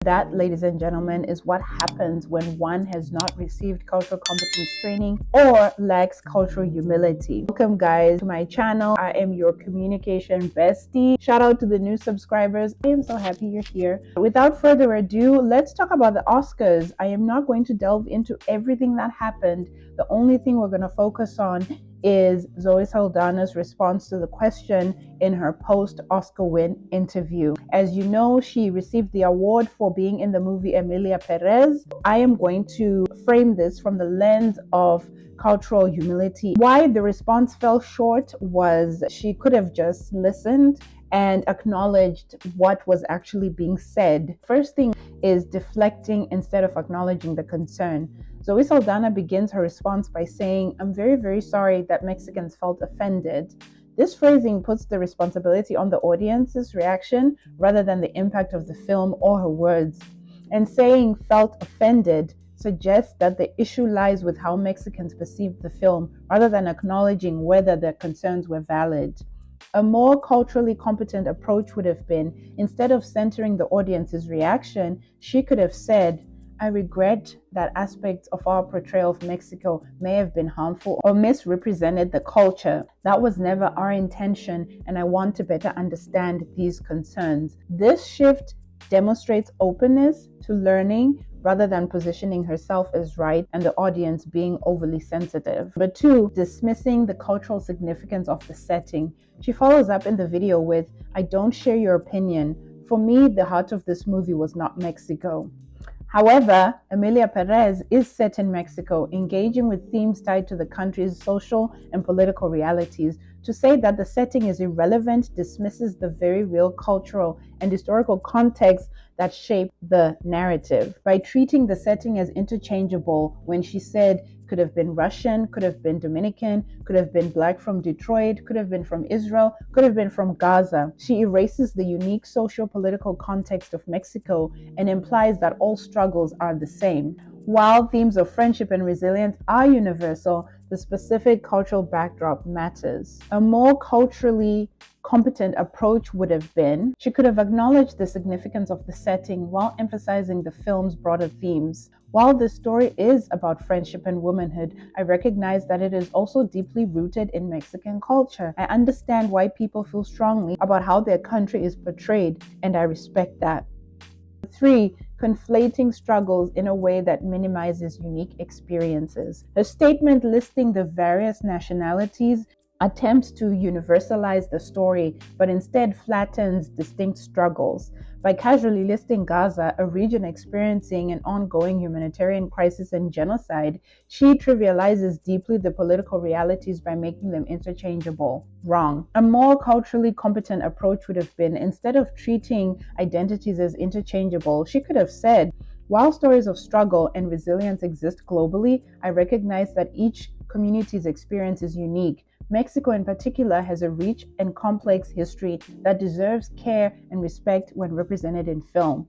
that, ladies and gentlemen, is what happens when one has not received cultural competence training or lacks cultural humility. Welcome, guys, to my channel. I am your communication bestie. Shout out to the new subscribers. I am so happy you're here. Without further ado, let's talk about the Oscars. I am not going to delve into everything that happened. The only thing we're going to focus on is Zoe Saldana's response to the question in her post-Oscar win interview. As you know, she received the award for being in the movie Emilia Pérez. I am going to frame this from the lens of cultural humility. Why the response fell short was she could have just listened and acknowledged what was actually being said. First thing is deflecting instead of acknowledging the concern. Zoe Saldana begins her response by saying, "I'm very, very sorry that Mexicans felt offended." This phrasing puts the responsibility on the audience's reaction rather than the impact of the film or her words. And saying "felt offended" suggests that the issue lies with how Mexicans perceived the film rather than acknowledging whether their concerns were valid. A more culturally competent approach would have been, instead of centering the audience's reaction, she could have said, "I regret that aspects of our portrayal of Mexico may have been harmful or misrepresented the culture. That was never our intention, and I want to better understand these concerns." This shift demonstrates openness to learning rather than positioning herself as right and the audience being overly sensitive. But two, dismissing the cultural significance of the setting. She follows up in the video with, "I don't share your opinion. For me, the heart of this movie was not Mexico." However, Emilia Pérez is set in Mexico, engaging with themes tied to the country's social and political realities. To say that the setting is irrelevant dismisses the very real cultural and historical context that shaped the narrative. By treating the setting as interchangeable, when she said could have been Russian, could have been Dominican, could have been Black from Detroit, could have been from Israel, could have been from Gaza, she erases the unique socio-political context of Mexico and implies that all struggles are the same. While themes of friendship and resilience are universal, the specific cultural backdrop matters. A more culturally competent approach would have been, she could have acknowledged the significance of the setting while emphasizing the film's broader themes. While the story is about friendship and womanhood, I recognize that it is also deeply rooted in Mexican culture. I understand why people feel strongly about how their country is portrayed, and I respect that. 3. Conflating struggles in a way that minimizes unique experiences. Her statement listing the various nationalities attempts to universalize the story, but instead flattens distinct struggles. By casually listing Gaza, a region experiencing an ongoing humanitarian crisis and genocide, she trivializes deeply the political realities by making them interchangeable. Wrong. A more culturally competent approach would have been, instead of treating identities as interchangeable, she could have said, "While stories of struggle and resilience exist globally, I recognize that each community's experience is unique. Mexico in particular has a rich and complex history that deserves care and respect when represented in film."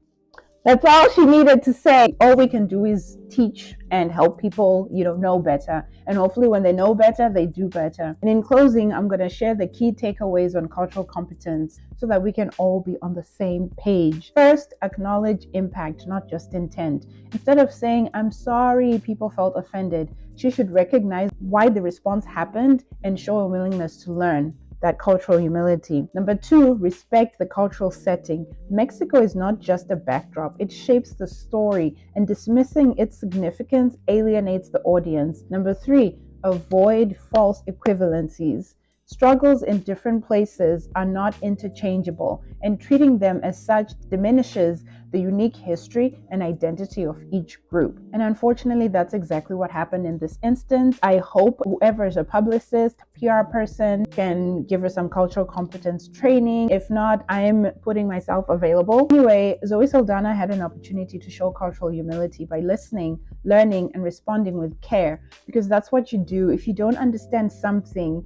That's all she needed to say. All we can do is teach and help people, know better. And hopefully when they know better, they do better. And in closing, I'm going to share the key takeaways on cultural competence so that we can all be on the same page. First, acknowledge impact, not just intent. Instead of saying, "I'm sorry people felt offended," she should recognize why the response happened and show a willingness to learn. That cultural humility. Number 2, respect the cultural setting. Mexico is not just a backdrop, it shapes the story, and dismissing its significance alienates the audience. Number 3, avoid false equivalencies. Struggles in different places are not interchangeable, and treating them as such diminishes the unique history and identity of each group. And unfortunately, that's exactly what happened in this instance. I hope whoever is a publicist, PR person, can give her some cultural competence training. If not, I'm putting myself available. Anyway, Zoe Saldana had an opportunity to show cultural humility by listening, learning, and responding with care, because that's what you do. If you don't understand something,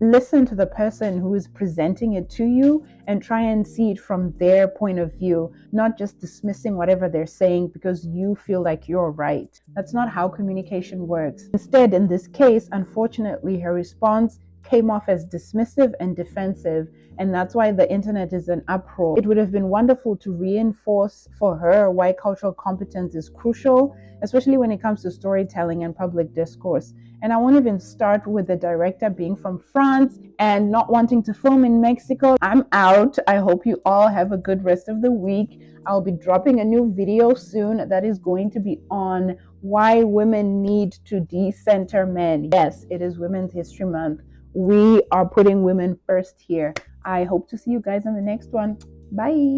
listen to the person who is presenting it to you and try and see it from their point of view, not just dismissing whatever they're saying because you feel like you're right. That's not how communication works. Instead, in this case, unfortunately, her response came off as dismissive and defensive, and that's why the internet is an uproar. It would have been wonderful to reinforce for her why cultural competence is crucial, especially when it comes to storytelling and public discourse. And I won't even start with the director being from France and not wanting to film in Mexico. I'm out. I hope you all have a good rest of the week. I'll be dropping a new video soon that is going to be on why women need to decenter men. Yes, it is Women's History Month. We are putting women first here. I hope to see you guys in the next one. Bye.